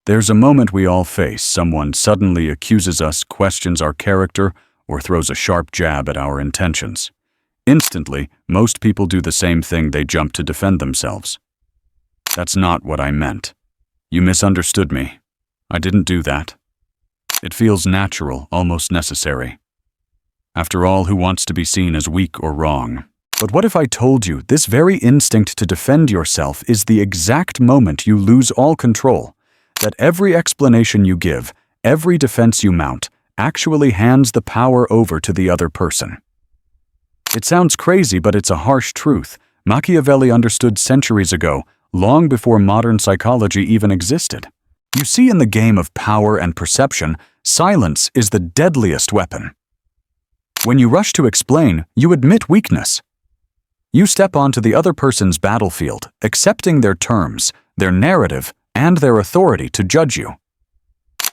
There's a moment we all face. Someone suddenly accuses us, questions our character, or throws a sharp jab at our intentions. Instantly, most people do the same thing. They jump to defend themselves. That's not what I meant. You misunderstood me. I didn't do that. It feels natural, almost necessary. After all, who wants to be seen as weak or wrong? But what if I told you this very instinct to defend yourself is the exact moment you lose all control? That every explanation you give, every defense you mount, actually hands the power over to the other person. It sounds crazy, but it's a harsh truth. Machiavelli understood centuries ago, long before modern psychology even existed. You see, in the game of power and perception, silence is the deadliest weapon. When you rush to explain, you admit weakness. You step onto the other person's battlefield, accepting their terms, their narrative, and their authority to judge you.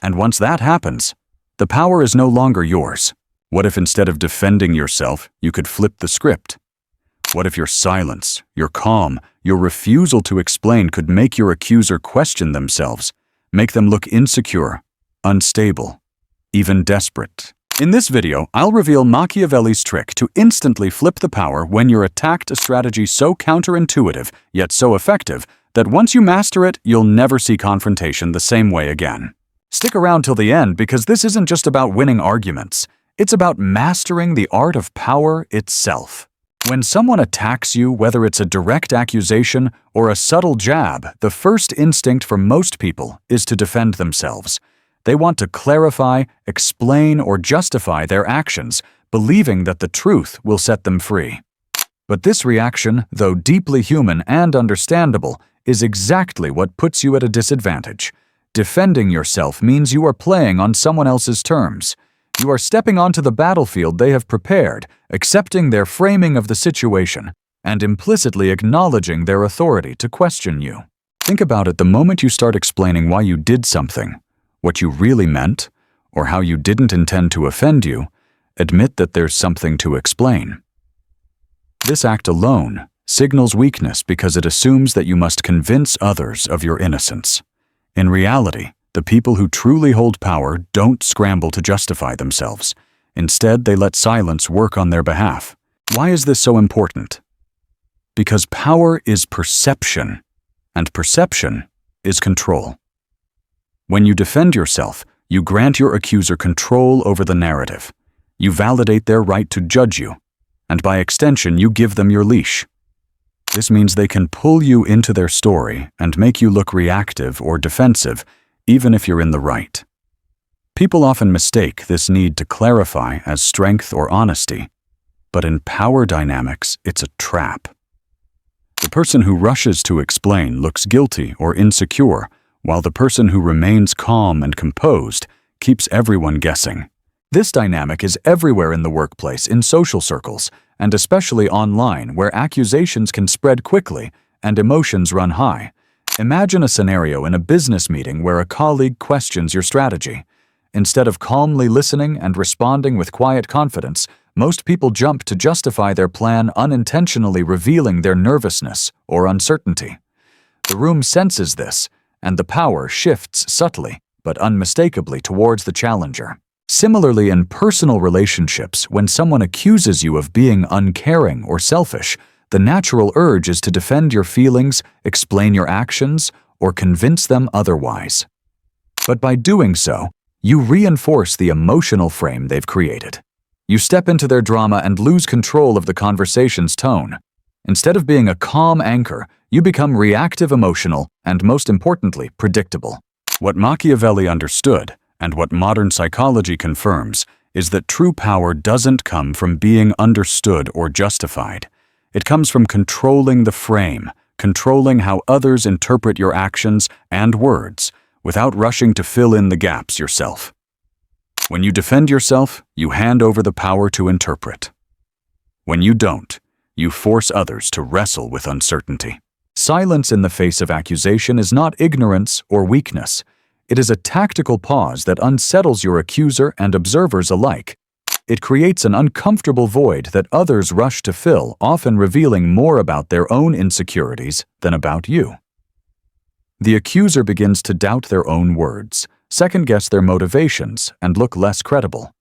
And once that happens, the power is no longer yours. What if instead of defending yourself, you could flip the script? What if your silence, your calm, your refusal to explain could make your accuser question themselves, make them look insecure, unstable, even desperate? In this video, I'll reveal Machiavelli's trick to instantly flip the power when you're attacked, a strategy so counterintuitive, yet so effective, that once you master it, you'll never see confrontation the same way again. Stick around till the end, because this isn't just about winning arguments. It's about mastering the art of power itself. When someone attacks you, whether it's a direct accusation or a subtle jab, the first instinct for most people is to defend themselves. They want to clarify, explain, or justify their actions, believing that the truth will set them free. But this reaction, though deeply human and understandable, is exactly what puts you at a disadvantage. Defending yourself means you are playing on someone else's terms. You are stepping onto the battlefield they have prepared, accepting their framing of the situation, and implicitly acknowledging their authority to question you. Think about it. The moment you start explaining why you did something, what you really meant, or how you didn't intend to offend you, admit that there's something to explain. This act alone signals weakness because it assumes that you must convince others of your innocence. In reality, the people who truly hold power don't scramble to justify themselves. Instead, they let silence work on their behalf. Why is this so important? Because power is perception, and perception is control. When you defend yourself, you grant your accuser control over the narrative. You validate their right to judge you, and by extension, you give them your leash. This means they can pull you into their story and make you look reactive or defensive, even if you're in the right. People often mistake this need to clarify as strength or honesty, but in power dynamics, it's a trap. The person who rushes to explain looks guilty or insecure, while the person who remains calm and composed keeps everyone guessing. This dynamic is everywhere in the workplace, in social circles, and especially online, where accusations can spread quickly and emotions run high. Imagine a scenario in a business meeting where a colleague questions your strategy. Instead of calmly listening and responding with quiet confidence, most people jump to justify their plan, unintentionally revealing their nervousness or uncertainty. The room senses this, and the power shifts subtly but unmistakably towards the challenger. Similarly, in personal relationships, when someone accuses you of being uncaring or selfish, the natural urge is to defend your feelings, explain your actions, or convince them otherwise. But by doing so, you reinforce the emotional frame they've created. You step into their drama and lose control of the conversation's tone. Instead of being a calm anchor, you become reactive, emotional, and most importantly, predictable. What Machiavelli understood, and what modern psychology confirms, is that true power doesn't come from being understood or justified. It comes from controlling the frame, controlling how others interpret your actions and words, without rushing to fill in the gaps yourself. When you defend yourself, you hand over the power to interpret. When you don't, you force others to wrestle with uncertainty. Silence in the face of accusation is not ignorance or weakness. It is a tactical pause that unsettles your accuser and observers alike. It creates an uncomfortable void that others rush to fill, often revealing more about their own insecurities than about you. The accuser begins to doubt their own words, second-guess their motivations, and look less credible.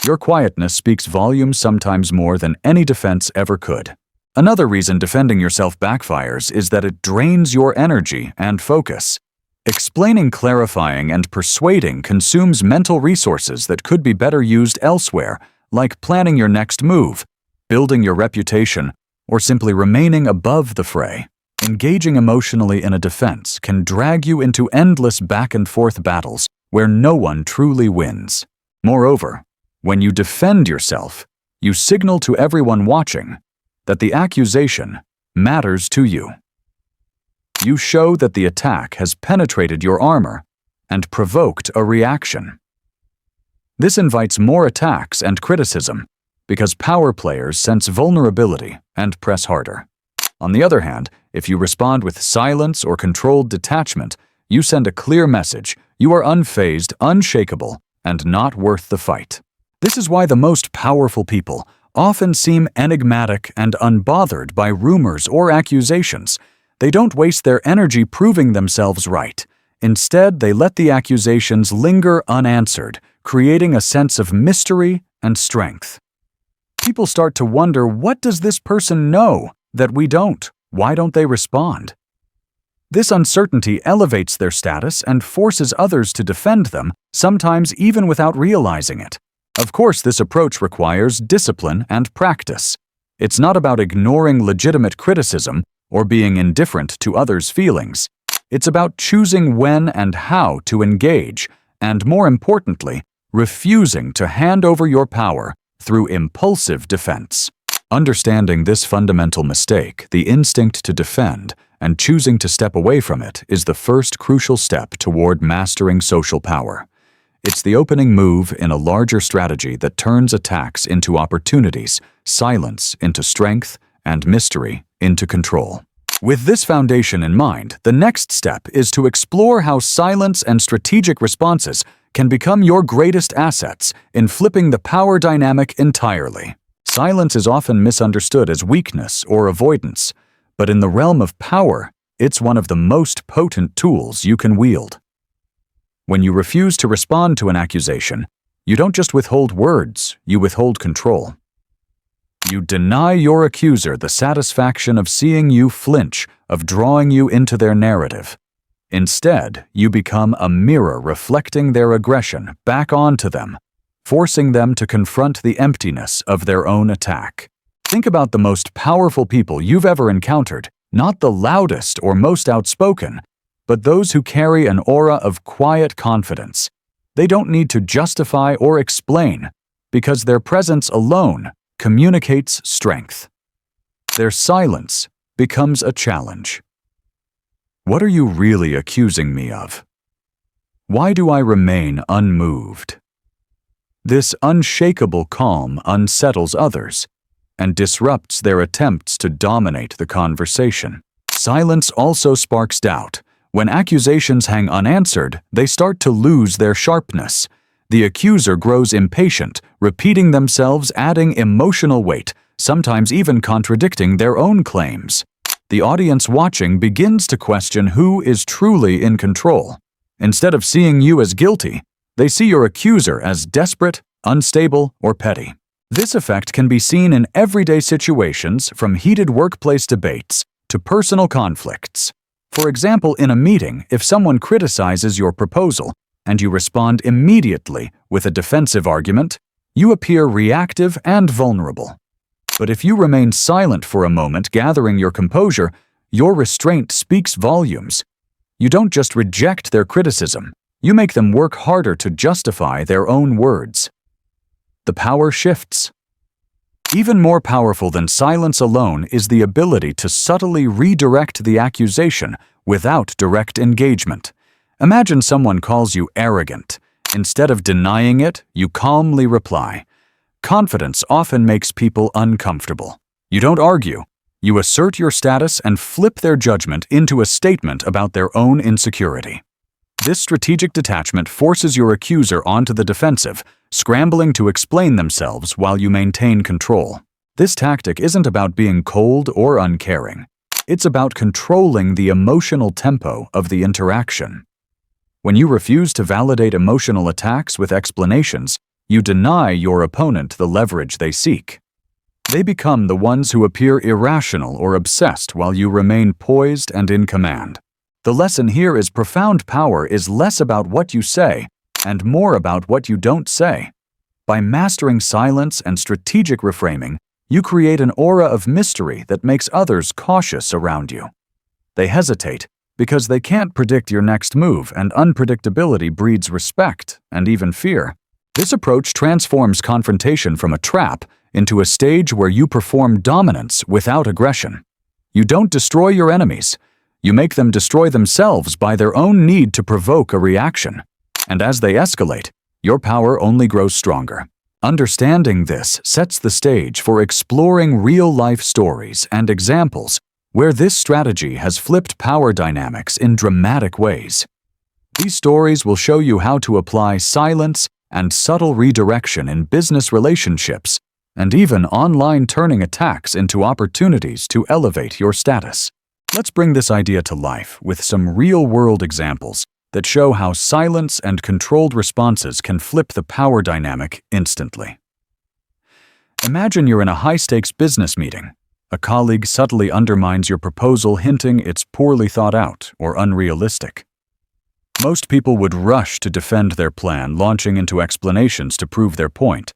Your quietness speaks volumes, sometimes more than any defense ever could. Another reason defending yourself backfires is that it drains your energy and focus. Explaining, clarifying, and persuading consumes mental resources that could be better used elsewhere, like planning your next move, building your reputation, or simply remaining above the fray. Engaging emotionally in a defense can drag you into endless back-and-forth battles where no one truly wins. Moreover, when you defend yourself, you signal to everyone watching that the accusation matters to you. You show that the attack has penetrated your armor and provoked a reaction. This invites more attacks and criticism because power players sense vulnerability and press harder. On the other hand, if you respond with silence or controlled detachment, you send a clear message: you are unfazed, unshakable, and not worth the fight. This is why the most powerful people often seem enigmatic and unbothered by rumors or accusations. They don't waste their energy proving themselves right. Instead, they let the accusations linger unanswered, creating a sense of mystery and strength. People start to wonder, what does this person know that we don't? Why don't they respond? This uncertainty elevates their status and forces others to defend them, sometimes even without realizing it. Of course, this approach requires discipline and practice. It's not about ignoring legitimate criticism or being indifferent to others' feelings. It's about choosing when and how to engage, and more importantly, refusing to hand over your power through impulsive defense. Understanding this fundamental mistake, the instinct to defend, and choosing to step away from it is the first crucial step toward mastering social power. It's the opening move in a larger strategy that turns attacks into opportunities, silence into strength, and mystery into control. With this foundation in mind, the next step is to explore how silence and strategic responses can become your greatest assets in flipping the power dynamic entirely. Silence is often misunderstood as weakness or avoidance, but in the realm of power, it's one of the most potent tools you can wield. When you refuse to respond to an accusation, you don't just withhold words, you withhold control. You deny your accuser the satisfaction of seeing you flinch, of drawing you into their narrative. Instead, you become a mirror reflecting their aggression back onto them, forcing them to confront the emptiness of their own attack. Think about the most powerful people you've ever encountered, not the loudest or most outspoken, but those who carry an aura of quiet confidence. They don't need to justify or explain, because their presence alone communicates strength. Their silence becomes a challenge. What are you really accusing me of? Why do I remain unmoved? This unshakable calm unsettles others and disrupts their attempts to dominate the conversation. Silence also sparks doubt. When accusations hang unanswered, they start to lose their sharpness. The accuser grows impatient, repeating themselves, adding emotional weight, sometimes even contradicting their own claims. The audience watching begins to question who is truly in control. Instead of seeing you as guilty, they see your accuser as desperate, unstable, or petty. This effect can be seen in everyday situations, from heated workplace debates to personal conflicts. For example, in a meeting, if someone criticizes your proposal and you respond immediately with a defensive argument, you appear reactive and vulnerable. But if you remain silent for a moment, gathering your composure, your restraint speaks volumes. You don't just reject their criticism, you make them work harder to justify their own words. The power shifts. Even more powerful than silence alone is the ability to subtly redirect the accusation without direct engagement. Imagine someone calls you arrogant. Instead of denying it, you calmly reply. Confidence often makes people uncomfortable. You don't argue. You assert your status and flip their judgment into a statement about their own insecurity. This strategic detachment forces your accuser onto the defensive, scrambling to explain themselves while you maintain control. This tactic isn't about being cold or uncaring. It's about controlling the emotional tempo of the interaction. When you refuse to validate emotional attacks with explanations, you deny your opponent the leverage they seek. They become the ones who appear irrational or obsessed while you remain poised and in command. The lesson here is profound power is less about what you say and more about what you don't say. By mastering silence and strategic reframing, you create an aura of mystery that makes others cautious around you. They hesitate because they can't predict your next move, and unpredictability breeds respect and even fear. This approach transforms confrontation from a trap into a stage where you perform dominance without aggression. You don't destroy your enemies. You make them destroy themselves by their own need to provoke a reaction. And as they escalate, your power only grows stronger. Understanding this sets the stage for exploring real-life stories and examples where this strategy has flipped power dynamics in dramatic ways. These stories will show you how to apply silence and subtle redirection in business relationships and even online, turning attacks into opportunities to elevate your status. Let's bring this idea to life with some real-world examples that show how silence and controlled responses can flip the power dynamic instantly. Imagine you're in a high-stakes business meeting. A colleague subtly undermines your proposal, hinting it's poorly thought out or unrealistic. Most people would rush to defend their plan, launching into explanations to prove their point.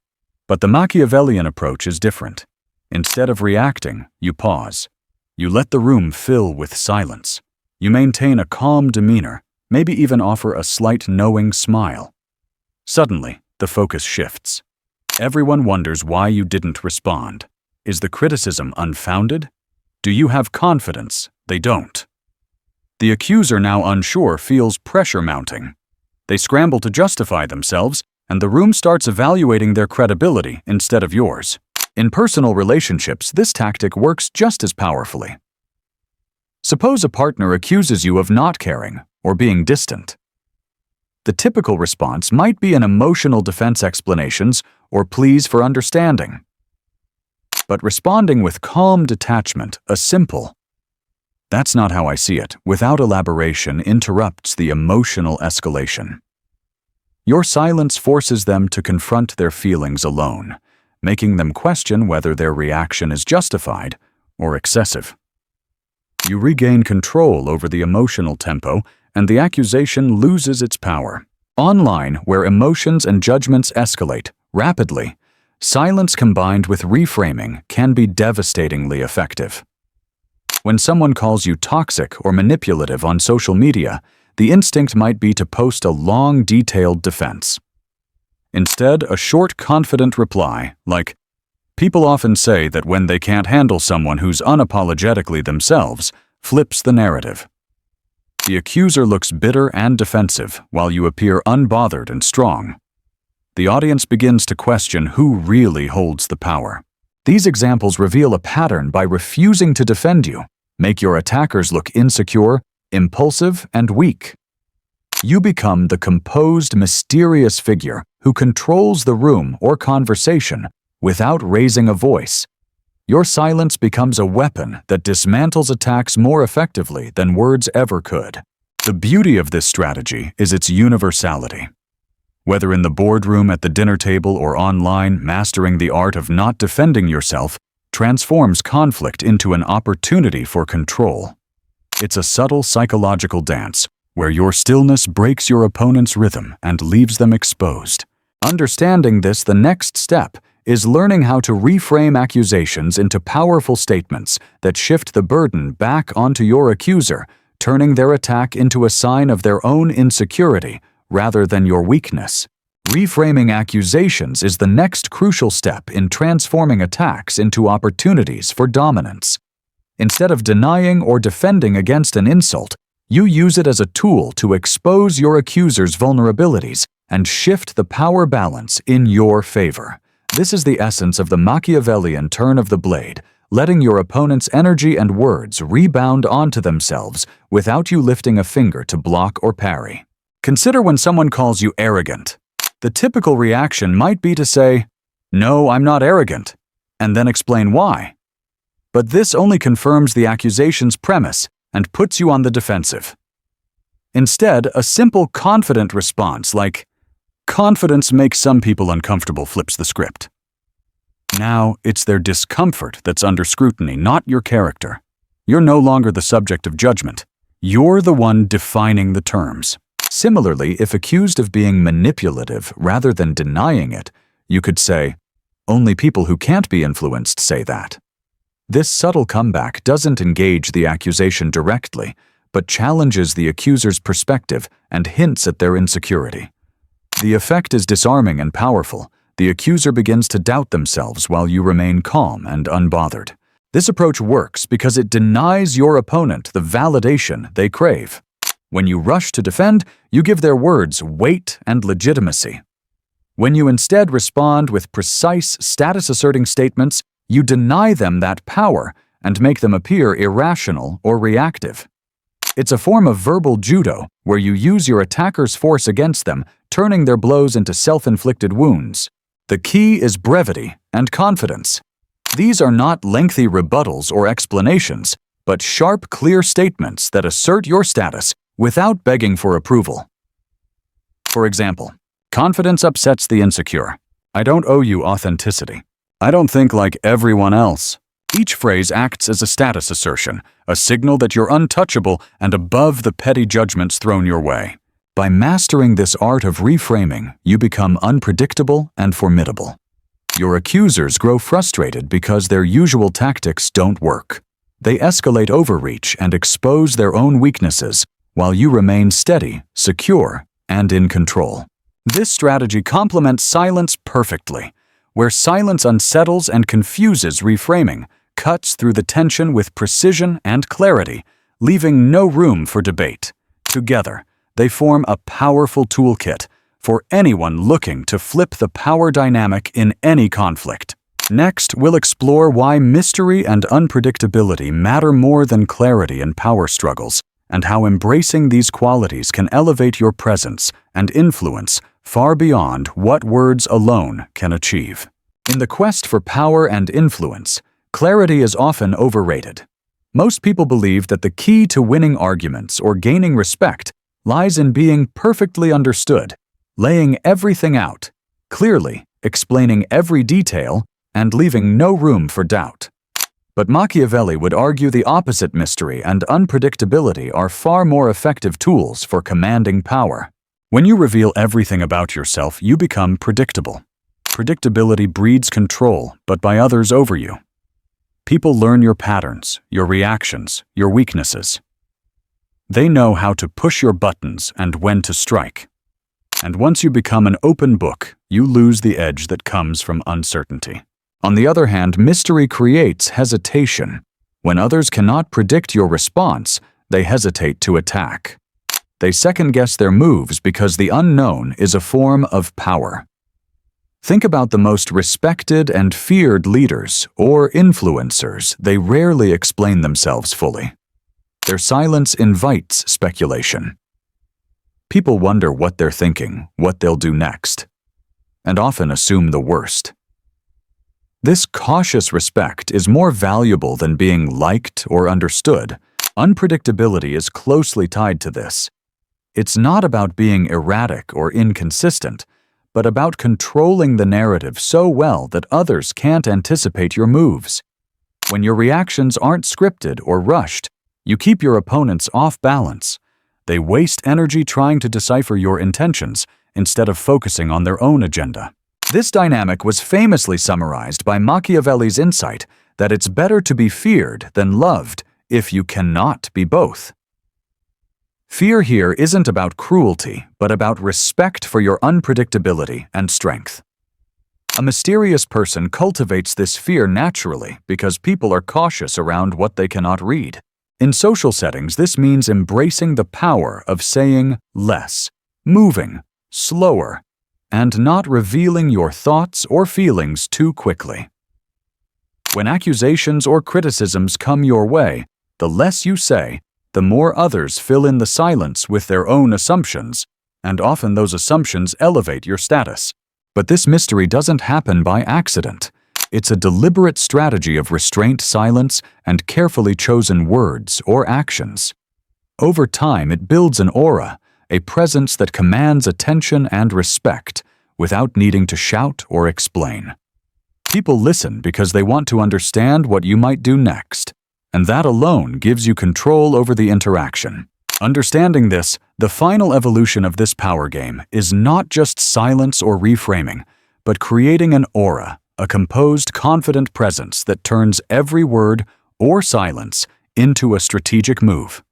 But the Machiavellian approach is different. Instead of reacting, you pause. You let the room fill with silence. You maintain a calm demeanor, maybe even offer a slight knowing smile. Suddenly, the focus shifts. Everyone wonders why you didn't respond. Is the criticism unfounded? Do you have confidence? They don't. The accuser, now unsure, feels pressure mounting. They scramble to justify themselves, and the room starts evaluating their credibility instead of yours. In personal relationships, this tactic works just as powerfully. Suppose a partner accuses you of not caring or being distant. The typical response might be an emotional defense, explanations, or pleas for understanding. But responding with calm detachment, a simple, "That's not how I see it," without elaboration, interrupts the emotional escalation. Your silence forces them to confront their feelings alone, making them question whether their reaction is justified or excessive. You regain control over the emotional tempo, and the accusation loses its power. Online, where emotions and judgments escalate rapidly, silence combined with reframing can be devastatingly effective. When someone calls you toxic or manipulative on social media, the instinct might be to post a long, detailed defense. Instead, a short, confident reply, like, "People often say that when they can't handle someone who's unapologetically themselves," flips the narrative. The accuser looks bitter and defensive, while you appear unbothered and strong. The audience begins to question who really holds the power. These examples reveal a pattern. By refusing to defend you, make your attackers look insecure, impulsive, and weak. You become the composed, mysterious figure who controls the room or conversation without raising a voice. Your silence becomes a weapon that dismantles attacks more effectively than words ever could. The beauty of this strategy is its universality. Whether in the boardroom, at the dinner table, or online, mastering the art of not defending yourself transforms conflict into an opportunity for control. It's a subtle psychological dance where your stillness breaks your opponent's rhythm and leaves them exposed. Understanding this, the next step is learning how to reframe accusations into powerful statements that shift the burden back onto your accuser, turning their attack into a sign of their own insecurity rather than your weakness. Reframing accusations is the next crucial step in transforming attacks into opportunities for dominance. Instead of denying or defending against an insult, you use it as a tool to expose your accuser's vulnerabilities and shift the power balance in your favor. This is the essence of the Machiavellian turn of the blade, letting your opponent's energy and words rebound onto themselves without you lifting a finger to block or parry. Consider when someone calls you arrogant. The typical reaction might be to say, "No, I'm not arrogant," and then explain why. But this only confirms the accusation's premise and puts you on the defensive. Instead, a simple, confident response like, "Confidence makes some people uncomfortable," flips the script. Now, it's their discomfort that's under scrutiny, not your character. You're no longer the subject of judgment. You're the one defining the terms. Similarly, if accused of being manipulative rather than denying it, you could say, "Only people who can't be influenced say that." This subtle comeback doesn't engage the accusation directly, but challenges the accuser's perspective and hints at their insecurity. The effect is disarming and powerful. The accuser begins to doubt themselves while you remain calm and unbothered. This approach works because it denies your opponent the validation they crave. When you rush to defend, you give their words weight and legitimacy. When you instead respond with precise, status-asserting statements, you deny them that power and make them appear irrational or reactive. It's a form of verbal judo where you use your attacker's force against them, turning their blows into self-inflicted wounds. The key is brevity and confidence. These are not lengthy rebuttals or explanations, but sharp, clear statements that assert your status without begging for approval. For example, confidence upsets the insecure. "I don't owe you authenticity. I don't think like everyone else." Each phrase acts as a status assertion, a signal that you're untouchable and above the petty judgments thrown your way. By mastering this art of reframing, you become unpredictable and formidable. Your accusers grow frustrated because their usual tactics don't work. They escalate overreach and expose their own weaknesses, while you remain steady, secure, and in control. This strategy complements silence perfectly, where silence unsettles and confuses reframing, cuts through the tension with precision and clarity, leaving no room for debate. Together, they form a powerful toolkit for anyone looking to flip the power dynamic in any conflict. Next, we'll explore why mystery and unpredictability matter more than clarity in power struggles, and how embracing these qualities can elevate your presence and influence far beyond what words alone can achieve. In the quest for power and influence, clarity is often overrated. Most people believe that the key to winning arguments or gaining respect lies in being perfectly understood, laying everything out, clearly explaining every detail, and leaving no room for doubt. But Machiavelli would argue the opposite. Mystery and unpredictability are far more effective tools for commanding power. When you reveal everything about yourself, you become predictable. Predictability breeds control, but by others over you. People learn your patterns, your reactions, your weaknesses. They know how to push your buttons and when to strike. And once you become an open book, you lose the edge that comes from uncertainty. On the other hand, mystery creates hesitation. When others cannot predict your response, they hesitate to attack. They second-guess their moves because the unknown is a form of power. Think about the most respected and feared leaders or influencers. They rarely explain themselves fully. Their silence invites speculation. People wonder what they're thinking, what they'll do next, and often assume the worst. This cautious respect is more valuable than being liked or understood. Unpredictability is closely tied to this. It's not about being erratic or inconsistent, but about controlling the narrative so well that others can't anticipate your moves. When your reactions aren't scripted or rushed, you keep your opponents off balance. They waste energy trying to decipher your intentions instead of focusing on their own agenda. This dynamic was famously summarized by Machiavelli's insight that it's better to be feared than loved if you cannot be both. Fear here isn't about cruelty, but about respect for your unpredictability and strength. A mysterious person cultivates this fear naturally because people are cautious around what they cannot read. In social settings, this means embracing the power of saying less, moving slower, and not revealing your thoughts or feelings too quickly. When accusations or criticisms come your way, the less you say, the more others fill in the silence with their own assumptions, and often those assumptions elevate your status. But this mystery doesn't happen by accident. It's a deliberate strategy of restraint, silence, and carefully chosen words or actions. Over time, it builds an aura, a presence that commands attention and respect without needing to shout or explain. People listen because they want to understand what you might do next, and that alone gives you control over the interaction. Understanding this, the final evolution of this power game is not just silence or reframing, but creating an aura, a composed, confident presence that turns every word or silence into a strategic move.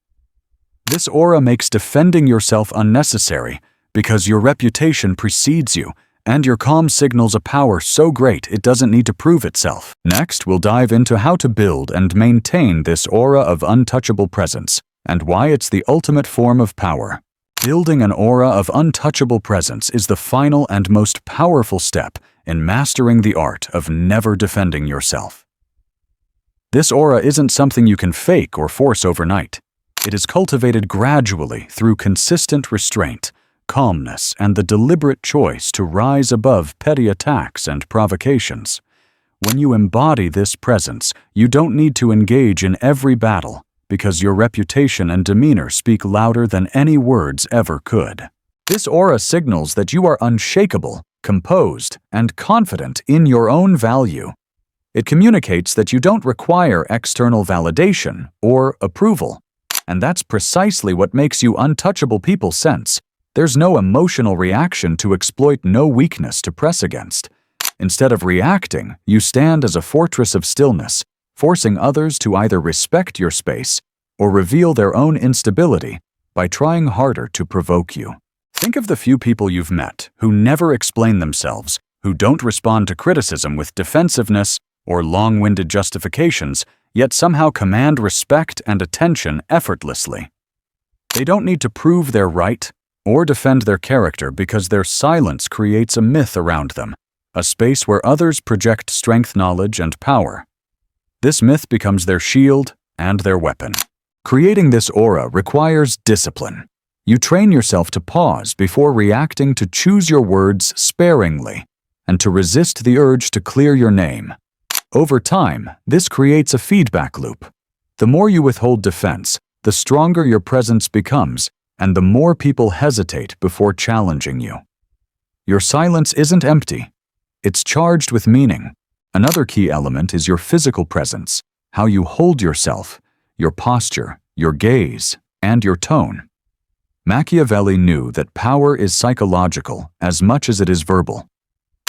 This aura makes defending yourself unnecessary because your reputation precedes you, and your calm signals a power so great it doesn't need to prove itself. Next, we'll dive into how to build and maintain this aura of untouchable presence, and why it's the ultimate form of power. Building an aura of untouchable presence is the final and most powerful step in mastering the art of never defending yourself. This aura isn't something you can fake or force overnight. It is cultivated gradually through consistent restraint, calmness, and the deliberate choice to rise above petty attacks and provocations. When you embody this presence, you don't need to engage in every battle, because your reputation and demeanor speak louder than any words ever could. This aura signals that you are unshakable, composed, and confident in your own value. It communicates that you don't require external validation or approval. And that's precisely what makes you untouchable. People sense there's no emotional reaction to exploit, no weakness to press against. Instead of reacting, you stand as a fortress of stillness, forcing others to either respect your space or reveal their own instability by trying harder to provoke you. Think of the few people you've met who never explain themselves, who don't respond to criticism with defensiveness or long-winded justifications, yet somehow command respect and attention effortlessly. They don't need to prove they're right or defend their character because their silence creates a myth around them, a space where others project strength, knowledge, and power. This myth becomes their shield and their weapon. Creating this aura requires discipline. You train yourself to pause before reacting, to choose your words sparingly, and to resist the urge to clear your name. Over time, this creates a feedback loop. The more you withhold defense, the stronger your presence becomes, and the more people hesitate before challenging you. Your silence isn't empty. It's charged with meaning. Another key element is your physical presence, how you hold yourself, your posture, your gaze, and your tone. Machiavelli knew that power is psychological as much as it is verbal.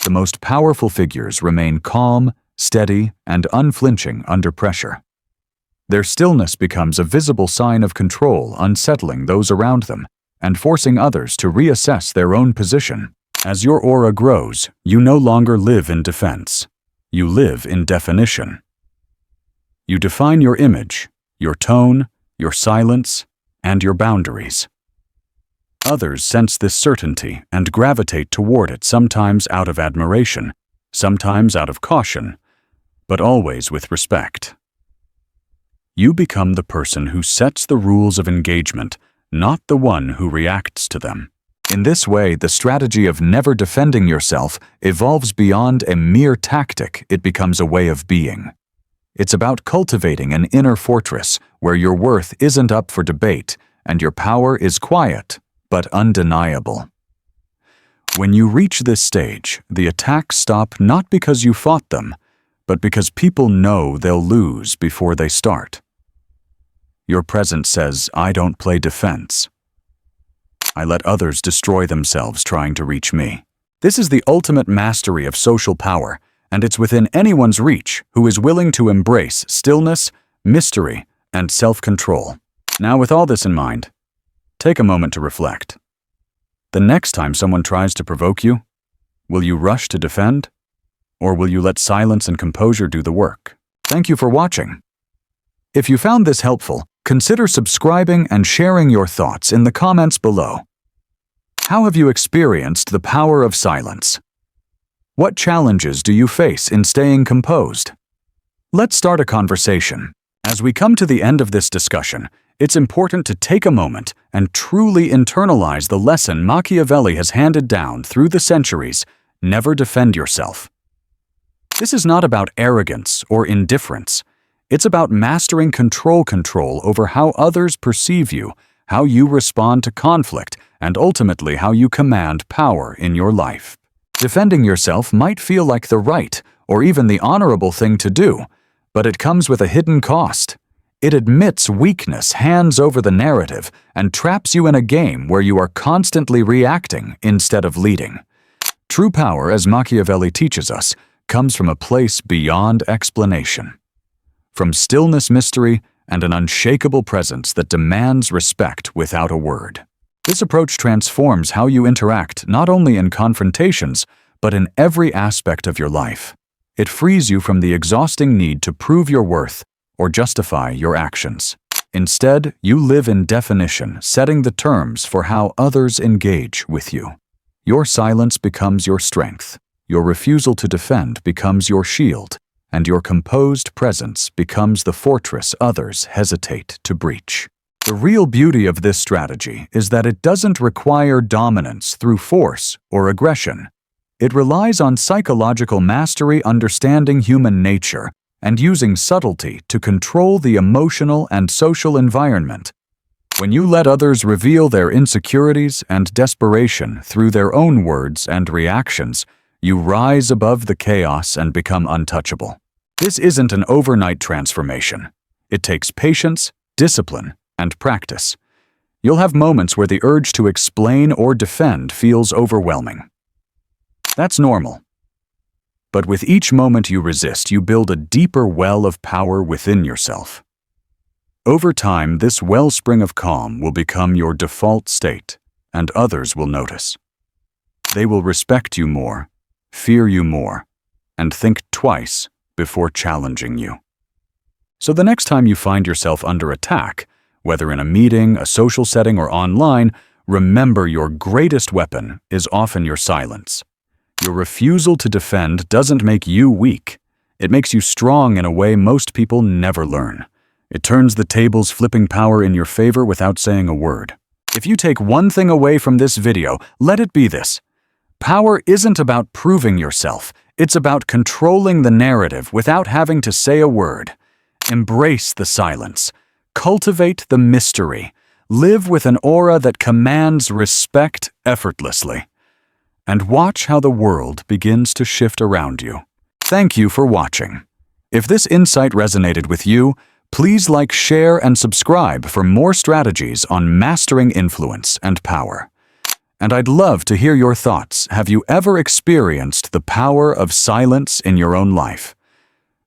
The most powerful figures remain calm, steady, and unflinching under pressure. Their stillness becomes a visible sign of control, unsettling those around them and forcing others to reassess their own position. As your aura grows, you no longer live in defense. You live in definition. You define your image, your tone, your silence, and your boundaries. Others sense this certainty and gravitate toward it, sometimes out of admiration, sometimes out of caution, but always with respect. You become the person who sets the rules of engagement, not the one who reacts to them. In this way, the strategy of never defending yourself evolves beyond a mere tactic. It becomes a way of being. It's about cultivating an inner fortress where your worth isn't up for debate and your power is quiet but undeniable. When you reach this stage, the attacks stop not because you fought them, but because people know they'll lose before they start. Your presence says, "I don't play defense. I let others destroy themselves trying to reach me." This is the ultimate mastery of social power, and it's within anyone's reach who is willing to embrace stillness, mystery, and self-control. Now, with all this in mind, take a moment to reflect. The next time someone tries to provoke you, will you rush to defend? Or will you let silence and composure do the work? Thank you for watching. If you found this helpful, consider subscribing and sharing your thoughts in the comments below. How have you experienced the power of silence? What challenges do you face in staying composed? Let's start a conversation. As we come to the end of this discussion, it's important to take a moment and truly internalize the lesson Machiavelli has handed down through the centuries: never defend yourself. This is not about arrogance or indifference. It's about mastering control over how others perceive you, how you respond to conflict, and ultimately how you command power in your life. Defending yourself might feel like the right or even the honorable thing to do, but it comes with a hidden cost. It admits weakness, hands over the narrative, and traps you in a game where you are constantly reacting instead of leading. True power, as Machiavelli teaches us, comes from a place beyond explanation. From stillness, mystery, and an unshakable presence that demands respect without a word. This approach transforms how you interact not only in confrontations, but in every aspect of your life. It frees you from the exhausting need to prove your worth or justify your actions. Instead, you live in definition, setting the terms for how others engage with you. Your silence becomes your strength, your refusal to defend becomes your shield, and your composed presence becomes the fortress others hesitate to breach. The real beauty of this strategy is that it doesn't require dominance through force or aggression. It relies on psychological mastery, understanding human nature, and using subtlety to control the emotional and social environment. When you let others reveal their insecurities and desperation through their own words and reactions, you rise above the chaos and become untouchable. This isn't an overnight transformation. It takes patience, discipline, and practice. You'll have moments where the urge to explain or defend feels overwhelming. That's normal. But with each moment you resist, you build a deeper well of power within yourself. Over time, this wellspring of calm will become your default state, and others will notice. They will respect you more, fear you more, and think twice before challenging you. So the next time you find yourself under attack, whether in a meeting, a social setting, or online, remember your greatest weapon is often your silence. Your refusal to defend doesn't make you weak. It makes you strong in a way most people never learn. It turns the tables, flipping power in your favor without saying a word. If you take one thing away from this video, let it be this. Power isn't about proving yourself. It's about controlling the narrative without having to say a word. Embrace the silence. Cultivate the mystery. Live with an aura that commands respect effortlessly. And watch how the world begins to shift around you. Thank you for watching. If this insight resonated with you, please like, share, and subscribe for more strategies on mastering influence and power. And I'd love to hear your thoughts. Have you ever experienced the power of silence in your own life?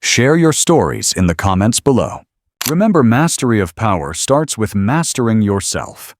Share your stories in the comments below. Remember, mastery of power starts with mastering yourself.